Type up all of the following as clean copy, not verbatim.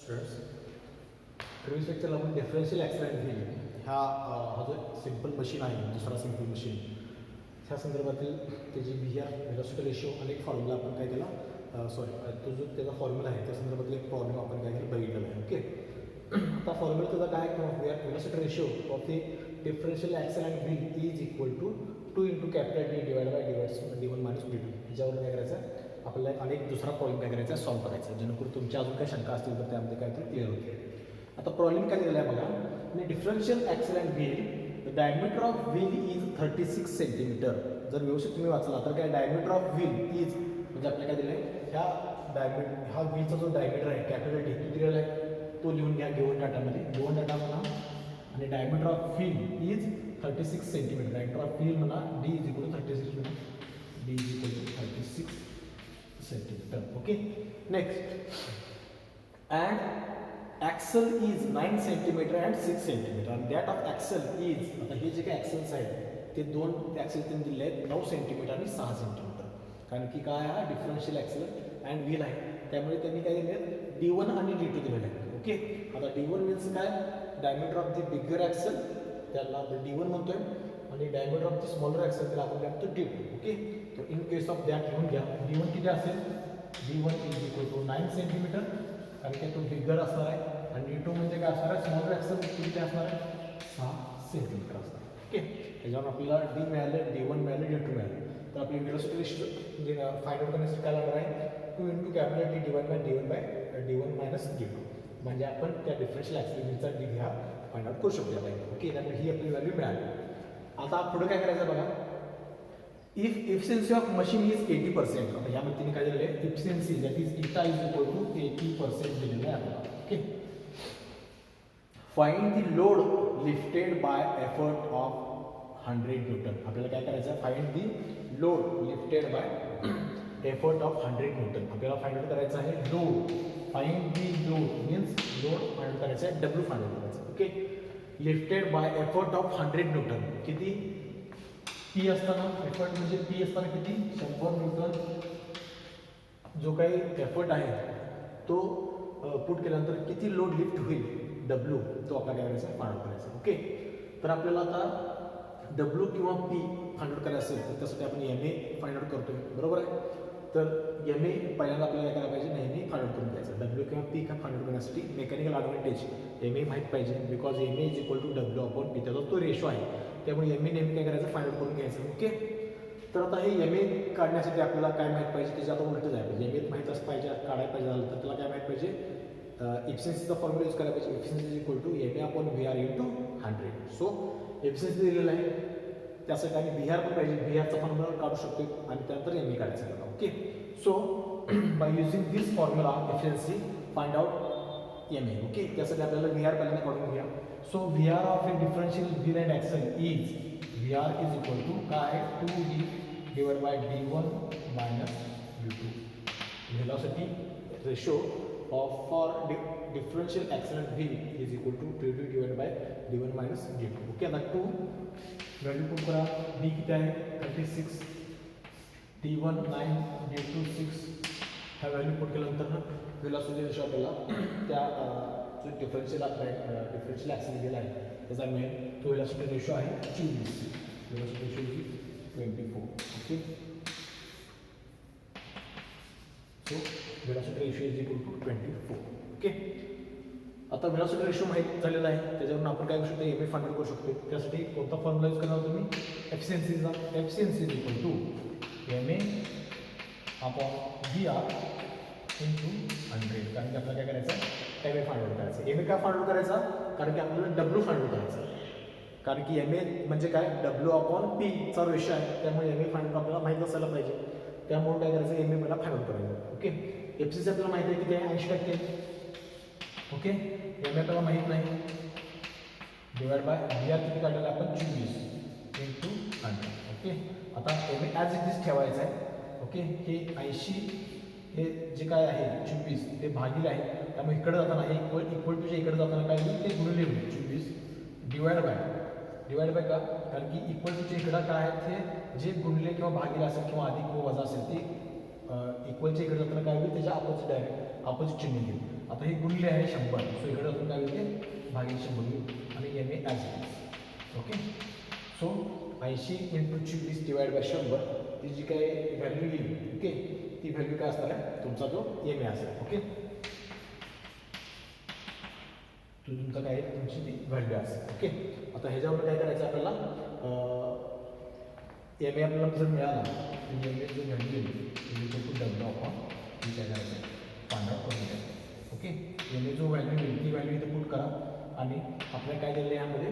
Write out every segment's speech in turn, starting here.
Students, previous लेक्चरला आपण differential accelerator wheel ह्या हा जो सिम्पल मशीन आहे, दुसरा सिम्पल मशीन, ह्या संदर्भातील त्याची व्ही आर व्हेलॉसिटी रेशिओ आणि एक फॉर्म्युला आपण काय केला, तो जो त्याचा फॉर्म्युला आहे त्या संदर्भातील एक प्रॉब्लेम आपण काय केलं बघितलेला आहे. ओके, आता फॉर्म्युला त्याचा काय किंवा velocity ratio of the differential accelerator wheel is equal to 2 × capital D divide by d1 minus d2. ह्याच्यावर काय करायचं आपल्याला अनेक दुसरा प्रॉब्लेम काय करायचा सॉल्व्ह करायचा, जेणेकरून तुमच्या अजून काही शंका असतील तर त्यामध्ये काय तर क्लिअर होते. आता प्रॉब्लेम काय दिलेला आहे बघा, differential accelerator wheel the diameter of wheel is 36 centimeter. जर व्यवस्थित तुम्ही वाचला तर काय डायमीटर ऑफ व्हील इज म्हणजे आपल्याला काय दिलं आहे, ह्या व्हीलचा जो डायमीटर आहे कॅपिटल डी तो दिलेला आहे, तो लिहून घ्या गिवन डाटामध्ये. गिवन डाटा म्हणा आणि diameter of wheel is 36 centimeter. Diameter of wheel म्हणा डी इज इक्वल टू 36 म्हणा, D is equal to 36 centimeter. Okay, next and axle is 9 centimeter and 6 centimeter आणि दॅट ऑफ ॲक्सल इज, आता हे जे काही ॲक्सल्स आहेत ते दोन ॲक्सल त्यांनी दिले आहेत 9 सेंटीमीटर आणि 6 सेंटीमीटर. कारण की काय हा डिफरन्शियल ॲक्सल अँड व्हील आहे, त्यामुळे त्यांनी काय दिले d1 आणि d2 दिलेले आहेत. ओके, आता d1 मीन्स काय diameter of the bigger axle, त्याला आपण d1 म्हणतोय, आणि diameter of the smaller axle त्याला आपण काय म्हणतो d2. ओके, तर इन केस ऑफ दॅट लिहून घ्या d1 किती असेल, d1 is equal to 9 centimetre कारण की तो बिगर असणार आहे, आणि d2 म्हणजे काय असणार आहे स्मॉलर ॲक्सल किती असणार आहे 6 सेंटीमीटर असणार. ओके, त्याच्यावर आपल्याला d मिळालं, d1 मिळालं, d2 मिळालं. तर आपली व्हेलॉसिटी रेशिओ म्हणजे फाइंड आउट करण्यासाठी काय लागणार आहे 2 × capital D divide by d1 minus d2. म्हणजे आपण त्या डिफरन्शियल ॲक्सिलरेटरचा डी हा फाइंड आउट करू शकतो. ओके, त्यामुळे ही आपली व्हॅल्यू मिळाली. आता पुढे काय करायचं बघा, if efficiency of machine is 80%. आता यामध्ये तिने काय दिलेलं आहे एफिशियन्सी दॅट इज इटा इज इक्वल टू 80% दिलेलं आहे आपल्याला. Okay, find the load lifted bye effort of 100 Newton. आपल्याला काय करायचं आहे find the load lifted bye effort of 100 Newton. आपल्याला फाइंड आउट करायचं आहे load. Find the load means load find out करायचं आहे, डब्ल्यू फाइंड आउट करायचं. Okay, lifted bye effort of 100 Newton किती पी असताना, एफर्ट म्हणजे पी असताना किती 100 न्यूटन. जो काही एफर्ट आहे तो पुट केल्यानंतर किती लोड लिफ्ट होईल डब्ल्यू, तो आपल्याला काय करायचा फाइंड आउट करायचा. ओके, तर आपल्याला आता डब्ल्यू किंवा पी फाइंड आउट करायचं असेल तर त्यासाठी आपण एम ए फाइंड आउट करतोय, बरोबर आहे. तर एम ए पहिल्यांदा आपल्याला काय करायला पाहिजे नेहमी फाइंड आउट करून घ्यायचं. डब्ल्यू किंवा पी का फाइंड आउट करण्यासाठी मेकॅनिकल ॲडव्हान्टेज एम ए माहीत पाहिजे, because M A is equal to W upon P, त्याचा तो रेशो आहे, त्यामुळे एम ए नेहमी काय करायचं फाइंड आउट करून घ्यायचं. ओके, तर आता हे एम ए काढण्यासाठी आपल्याला काय माहीत पाहिजे, त्याच्या आता उलटं जायला पाहिजे. एम ए माहीत असं पाहिजे, काढायला पाहिजे झालं तर त्याला काय माहीत पाहिजे एफिशियन्सीचा फॉर्म्युला यूज करायला पाहिजे. Efficiency is equal to M A upon V R into 100. So efficiency दिलेलं आहे, त्यासाठी आम्ही व्ही आर पण पाहिजे, व्ही आरचा फॉर्म्युला काढू शकतो आणि त्यानंतर एम ए काढायचं आहे. Okay, so by using this formula efficiency find out M A. Okay, त्यासाठी आपल्याला व्ही आर पहिल्यांदा काढून घ्या. So V R of a differential wheel and axle is, V R is equal to काय 2d divide by d1 minus d2. Velocity ratio of for differential accelerator wheel is equal to 2d divide by d1 minus d2. Okay, आता 2 value put करा, d किती आहे 36, d1 9, d2 6. ह्या value put केल्यानंतर velocity ratio आपल्याला त्या जो differential accelerator आहे त्याचा मिळेल. तो व्हेलॉसिटी रेशो आहे 24, velocity ratio is 24. Okay, so velocity ratio is equal to 24. Okay, आता व्हेलॉसिटी रेशो माहीत झालेला आहे, त्याच्यावरून आपण काय करू शकतो एम ए फाइंड आउट करू शकतो. त्यासाठी कोणता फॉर्म्युला यूज करणार तुम्ही एफिशियन्सीचा. Efficiency is equal to M A upon V R into 100. कारण की आपल्याला काय करायचं एम ए फाइंड आउट करायचं. एम ए काय फाइंड आउट करायचा, कारण की आपल्याला डब्ल्यू फाइंड आउट करायचा, कारण की एम ए म्हणजे काय डब्ल्यू अपॉन पीचा रेशो आहे, त्यामुळे एम ए फाइंड आउट आपल्याला माहीत असायला पाहिजे. त्यामुळे काय करायचं एम ए मला फाइंड आउट करायचं. ओके, एफसीसी आपल्याला माहिती आहे किती आहे 80%. ओके, एम ए आपल्याला माहीत नाही, डिवाइड बाय व्ही आर किती काढलेलं आपण 24 इंटू 100. ओके, आता M A as it is ठेवायचं आहे. ओके, हे 80 हे जे काय आहे 24 ते भागिले आहे, त्यामुळे इकडे जाताना हे इक्वल टूच्या इकडे जाताना काय होईल ते गुणिले होईल 24 डिवाइड बाय का, कारण की इक्वल टूच्या इकडं काय आहे ते जे गुणले किंवा भागिले असेल किंवा अधिक किंवा वजा असेल ते इक्वलच्या इकडे जाताना काय होईल त्याच्या अपोजिट डायरेक्ट अपोजिट चिन्ह घेईल. आता हे गुणले आहे 100, सो इकडे अजून काय होईल भागिले 100 होईल आणि M A as it. Okay, so 80 × 24 divide by 100 ती जी काय व्हॅल्यू येईल, ओके, ती व्हॅल्यू काय असणार आहे तुमचा जो एम ए असेल. ओके, तो तुमचा काय तुमची ती व्हॅल्यू असेल. ओके, आता ह्याच्यावर काय करायचं आपल्याला एम ए आपल्याला जर मिळाला तर एम ए जो व्हॅल्यू येईल तो डब्ल्यू आपण ती काय करायचं फाइंड आउट करून घ्यायचं. ओके, एम ए जो व्हॅल्यू येईल ती व्हॅल्यू इथे पुट करा आणि आपल्याला काय दिलेलं आहे यामध्ये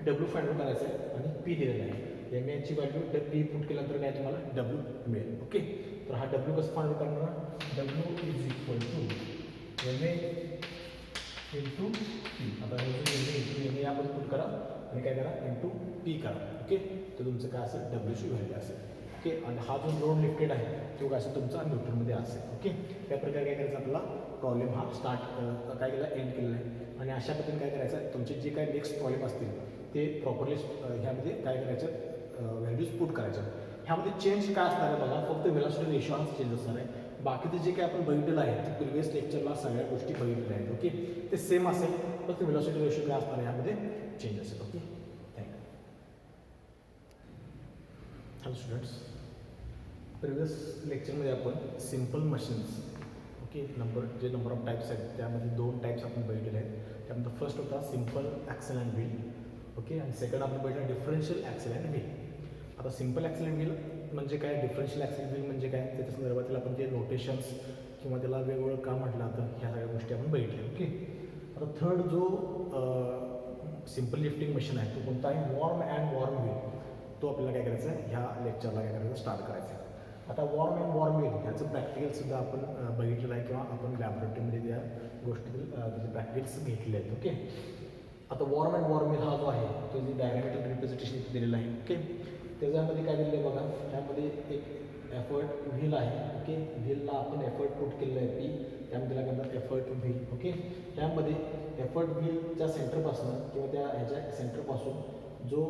डब्ल्यू फाइंड आउट करायचं आहे आणि पी दिलेलं आहे. एम एची व्हॅल्यू पी पुट केल्यानंतर काय तुम्हाला डब्ल्यू मिळेल. ओके, तर हा डब्ल्यू कसं फाइंड आउट करणार, W is equal to M A into P. आता हे एम ए आपण पुट करा आणि काय करा इंटू पी करा. ओके, तर तुमचं काय असेल डब्ल्यूची व्हॅल्यू असेल. ओके, आणि हा जो लोड लिफ्टेड आहे तो काय असेल तुमचा न्यूट्रलमध्ये असेल. ओके, त्या प्रकारे काय करायचं आपला प्रॉब्लेम हा स्टार्ट काय केला एंड केलेला आहे. आणि अशा पद्धतीने काय करायचं आहे तुमचे जे काही नेक्स्ट प्रॉब्लेम असतील ते प्रॉपरली ह्यामध्ये काय करायचं व्हॅल्यूज पुट करायच्या. ह्यामध्ये चेंज काय असणार आहे बघा, फक्त व्हेलॉसिटी रेशो हा चेंज असणार आहे. बाकीचं जे काही आपण बघितलेलं आहे ते प्रिव्हियस लेक्चरला सगळ्या गोष्टी बघितलेल्या आहेत. ओके, ते सेम असेल फक्त व्हेलॉसिटी रेशो काय असणार आहे ह्यामध्ये चेंज असेल. Okay, thank you. Hello students, previous लेक्चरमध्ये आपण simple machines okay number of types आहेत त्यामध्ये 2 टाईप्स आपण बघितलेले आहेत. त्यामध्ये फर्स्ट होता simple axle and wheel. Okay, आणि सेकंड आपण बघितलं डिफरन्शियल ॲक्सेल अँड व्हील. आता सिम्पल ॲक्सेल अँड व्हील म्हणजे काय, डिफरन्शियल ॲक्सेल व्हील म्हणजे काय, त्याच्या संदर्भातील आपण ते नोटेशन्स किंवा त्याला वेगवेगळं का म्हटलं तर ह्या सगळ्या गोष्टी आपण बघितल्या. ओके, आता थर्ड जो सिम्पल लिफ्टिंग मशीन आहे तो कोणता आहे, वॉर्म अँड वॉर्म व्हील. तो आपल्याला काय करायचं आहे ह्या लेक्चरला काय करायचं स्टार्ट करायचं आहे. आता वॉर्म अँड वॉर्म व्हील ह्याचं प्रॅक्टिकलसुद्धा आपण बघितलेलं आहे किंवा आपण लॅबोरेटरीमध्ये त्या गोष्टी त्याचे प्रॅक्टिकल्स घेतले आहेत. ओके, आता वॉर्म अँड वॉर्म व्हील हा जो आहे तो जे डायनॅमिकल रिप्रेझेंटेशन दिलेलं आहे. ओके, त्याच्यामध्ये काय दिलेलं आहे बघा, त्यामध्ये एक एफर्ट व्हील आहे. ओके, व्हीलला आपण एफर्ट पुट केलेलं आहे पी, त्यामध्ये त्याला म्हणतात एफर्ट व्हील. ओके, त्यामध्ये एफर्ट व्हीलच्या सेंटरपासून किंवा त्या ह्याच्या सेंटरपासून जो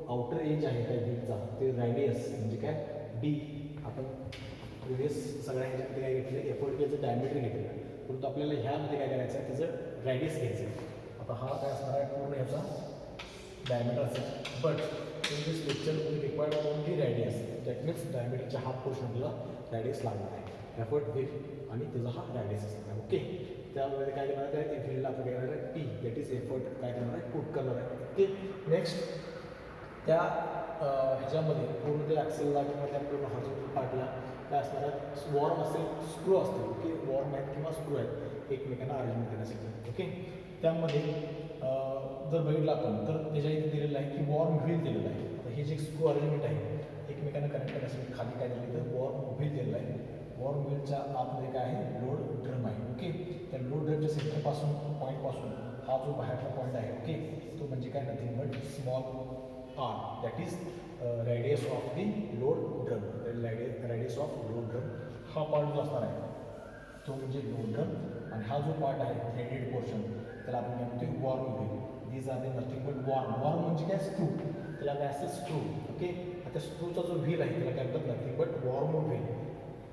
आउटर एज आहे त्या व्हीलचा ते रॅडियस म्हणजे काय डी, आपण प्रिव्हियस सगळ्या ह्याच्यामध्ये काय घेतलं एफर्ट व्हीलचं डायमीटर घेतलं, परंतु आपल्याला ह्यामध्ये काय करायचं आहे त्याचं रॅडियस घ्यायचं आहे. आता हा काय असणार आहे पूर्ण ह्याचा डायमीटर असेल, but in this lecture we required only radius, that means डायमीटरच्या हाफ पोर्शन आपल्याला रॅडियस लागणार आहे. एफर्ट व्हील आणि त्याचा हा रॅडियस असणार आहे. ओके, त्यामध्ये काय करणार आहे व्हीलला आपण काय करणार आहे पी दॅट इज एफर्ट काय करणार आहे पुट करणार आहे. ओके, नेक्स्ट त्या ह्याच्यामध्ये पूर्ण त्या ॲक्सेलला किंवा त्या पूर्ण हॉरिझॉन्टल पार्टला काय असणार आहे वॉर्म असेल स्क्रू असतील. ओके, वॉर्म आहेत किंवा स्क्रू आहेत एकमेकांना अरेंजमेंट करण्यासाठी. ओके, त्यामध्ये जर बघितलं आपण तर त्याच्या इथे दिलेलं आहे की वॉर्म व्हील दिलेलं आहे. आता हे जे स्क्रू अरेंजमेंट आहे एकमेकांना कनेक्ट करण्यासाठी खाली काय दिलं तर वॉर्म व्हील दिलेलं आहे. वॉर्म व्हीलच्या आतमध्ये काय आहे लोड ड्रम आहे. ओके, त्या लोड ड्रमच्या सेंटरपासून पॉईंटपासून हा जो बाहेरचा पॉईंट आहे ओके तो म्हणजे काय nothing but small R that is radius of the load drum. Radius of load drum हा पार्ट जो असणार आहे तो म्हणजे लोड ड्रम, आणि हा जो पार्ट आहे थ्रेडेड पोर्शन त्याला आपण काय म्हणतो worm wheel. These are the nothing but worm. Worm म्हणजे काय स्क्रू, त्याला काय असतं स्क्रू. ओके, आता स्क्रूचा जो व्हील आहे त्याला काय म्हणतात nothing but warm wheel.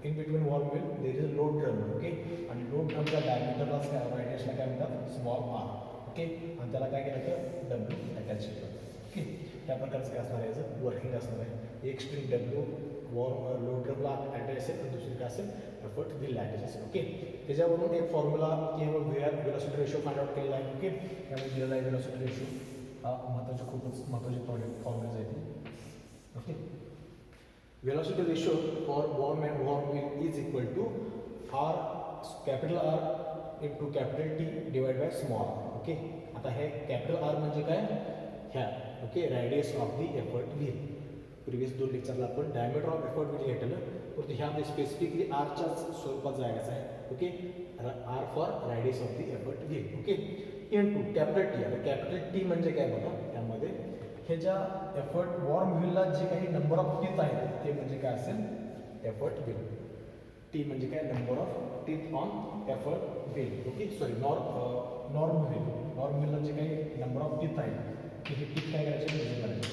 In between warm wheel there is a load drum. Okay, आणि लोड ड्रमच्या डायमीटरलाच काय रॅडियसला काय म्हणतात स्मॉल आर. ओके, आणि त्याला काय केलं तर डब्ल्यू अटॅच केलं. ओके, त्या प्रकारचं काय असणार आहे याचं वर्किंग असणार आहे. एक स्ट्रिंग डब्ल्यू वॉर्म लोड ड्रमला अटॅच असेल आणि दुसरी काय असेल एफर्ट व्हीलला अटॅच असेल. ओके, त्याच्यावरून एक फॉर्म्युला किंवा व्हेलॉसिटी रेशो फाइंड आउट केलेला आहे. ओके, त्यामध्ये दिलेला आहे व्हेलॉसिटी रेशो हा खूपच महत्त्वाचे फॉर्म्युलाज आहे ते. Okay, velocity ratio for worm and worm wheel is equal to R capital R into capital T divided by small r. Okay, आता हे कॅपिटल R म्हणजे काय ह्या okay radius of the effort wheel. Previous 2 लेक्चरला आपण diameter of effort wheel घेतलं, परंतु ह्यामध्ये specifically आरच्याच स्वरूपात जायचं आहे. Okay, R for radius of the effort wheel. Okay, into capital T. आता कॅपिटल टी म्हणजे काय बघा, त्यामध्ये हे ज्या एफर्ट वॉर्म व्हीलला जे काही नंबर ऑफ टीथ आहेत ते म्हणजे काय असेल एफर्ट व्हील. टी म्हणजे काय number of teeth on effort wheel. Okay, sorry worm wheel. Worm व्हीलला जे काही नंबर ऑफ टीथ आहेत ते हे टीथ काय करायचे मेजर करायचे.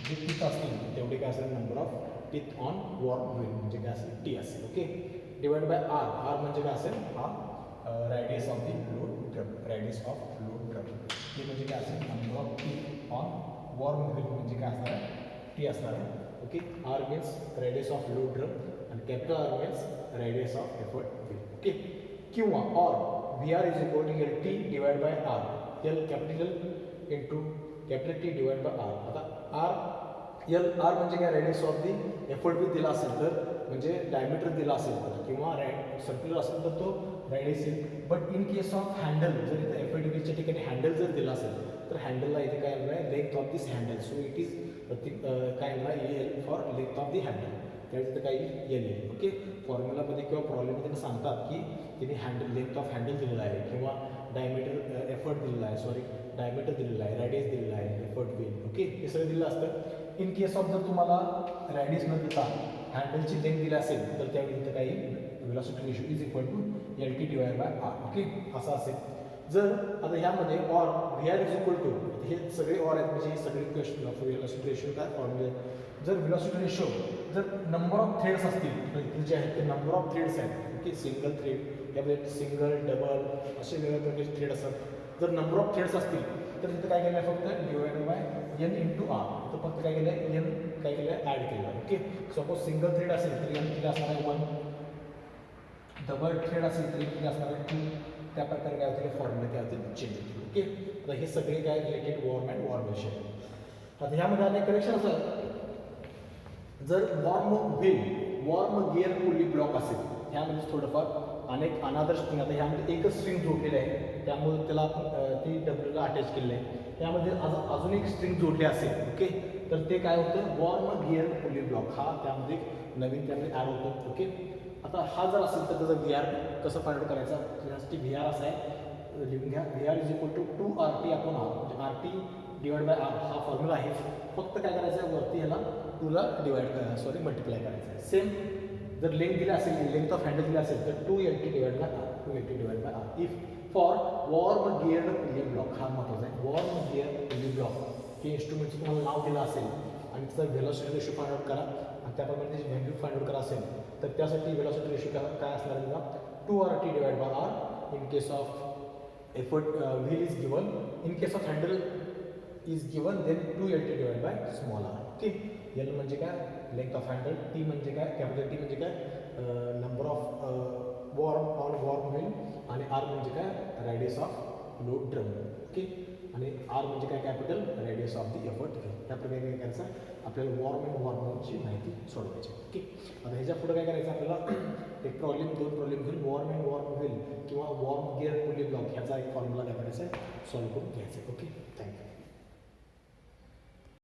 जे टीथ असतील तेवढे काय असेल number of teeth on worm wheel म्हणजे काय असेल टी असेल. Okay, divide by R. R म्हणजे काय असेल हा radius of the load drum. Radius of load drum T म्हणजे काय असेल, number of T on worm wheel म्हणजे काय असणार आहे, टी असणार आहे. Okay, R means radius of load drum आणि capital R means radius of effort wheel. Okay, किंवा or V R is equal to L T divide by R. L capital into capital T divide by R. आता R म्हणजे काय, radius of the effort wheel दिला असेल तर, म्हणजे diameter दिला असेल तर, किंवा सर्क्युलर असेल तर तो रॅडियस येईल. But in case of handle, जर इथं एफर्ट व्हीलच्या ठिकाणी हँडल जर दिला असेल तर हँडलला इथे काय येणार आहे, length of this handle. So it is काय येणार आहे, L for length of the handle. त्यावेळी तिथं काही एल येईल. ओके, फॉर्म्युलामध्ये किंवा प्रॉब्लेममध्ये सांगतात की तिने हँडल लेंथ ऑफ हँडल दिलेला आहे किंवा डायमीटर एफर्ट दिलेला आहे, डायमीटर दिलेला आहे, रॅडियस दिलेला आहे, एफर्ट व्हील. ओके, हे सगळं दिलेलं असतं. इन केस ऑफ जर तुम्हाला रॅडियस न देता हँडलची लेंथ दिली असेल तर त्यावेळी तिथं काही velocity ratio is equal to L T divide by R. Okay, असं असेल. जर आता ह्यामध्ये or V R is equal to, हे सगळे ऑर आहेत म्हणजे सगळे क्वेश्चन ऑफ व्हेलॉसिटी रेशो काय फॉर्म्युले. जर व्हेलॉसिटी रेशो जर नंबर ऑफ थ्रेड्स असतील जे आहेत ते नंबर ऑफ थ्रेड्स आहेत. ओके, सिंगल थ्रेड, यामध्ये सिंगल डबल असे वेगवेगळ्या प्रकारचे थ्रेड असतात. जर नंबर ऑफ थ्रेड्स असतील तर तिथं काय केलं आहे, फक्त divide by N into R. तर फक्त काय केलं आहे, एन काय केलं आहे, ॲड केलं आहे. ओके, सपोज सिंगल थ्रेड असेल तर एन किती असणार आहे, 1. डबल थ्रेड असेल तर किती असणार आहे, 2. त्या प्रकारे काय होतील, फॉर्म्युला काय होतील, चेंज होतील. ओके, तर हे सगळे काय रिलेटेड वॉर्म अँड वॉर्म विषय. आता ह्यामध्ये अनेक कनेक्शन असतात. जर वॉर्म गिअर पुली ब्लॉक असेल, ह्यामध्ये थोडंफार अनेक अनादर स्ट्रिंग, आता ह्यामध्ये एकच स्ट्रिंग जोडलेली आहे त्यामुळे त्याला ती डब्ल्यूला अटॅच केलेलं आहे. त्यामध्ये अजून एक स्ट्रिंग जोडली असेल. ओके, तर ते काय होतं, वॉर्म गिअर पुली ब्लॉक हा त्यामध्ये नवीन त्यामध्ये ॲड होतो. ओके, आता हा जर असेल तर त्याचा व्ही आर कसं फाइंड आउट करायचा, त्यासाठी व्ही आर असा आहे, लिहून घ्या. V R is equal to 2RT upon R, म्हणजे RT डिवाइड बाय आर हा फॉर्म्युला आहे. फक्त काय करायचं आहे, वरती ह्याला 2ला मल्टिप्लाय करायचं आहे. सेम जर लेंथ दिली असेल, लेंथ ऑफ हँडल दिली असेल तर 2LT divide by R, 2LT divide by R. If for worm gear pulley block, हा महत्त्वाचा आहे, वॉर्म गिअर पुली ब्लॉक हे इन्स्ट्रुमेंटचं तुम्हाला नाव दिलं असेल आणि त्याचा व्हेलॉसिटी रेशो फाइंड आउट करा आणि त्याप्रमाणे त्याची व्हॅल्यू फाइंड आउट करा असेल तर त्यासाठी व्हेलॉसिटी रेशो काय असणार आहे, 2RT divide by R. In case of effort wheel is given, in case of handle is given then 2LT divide by small R. Okay, L म्हणजे काय, लेंथ ऑफ हँडल, टी म्हणजे काय, capital T म्हणजे काय, number of worm on worm wheel, आणि R म्हणजे काय, radius of load drum. Okay, आणि आर म्हणजे काय, capital radius of the effort wheel. त्याप्रकारे काय करायचं, आपल्याला वॉर्म अँड वॉर्मची माहिती सोडवायची. ओके, आता ह्याच्या पुढे काय करायचं, आपल्याला एक प्रॉब्लेम, 2 प्रॉब्लेम घेऊन वॉर्म अँड वॉर्म व्हील किंवा वॉर्म गिअर पुली ब्लॉक ह्याचा एक फॉर्म्युला काय करायचा आहे, सॉल्व्ह करून घ्यायचा आहे. ओके.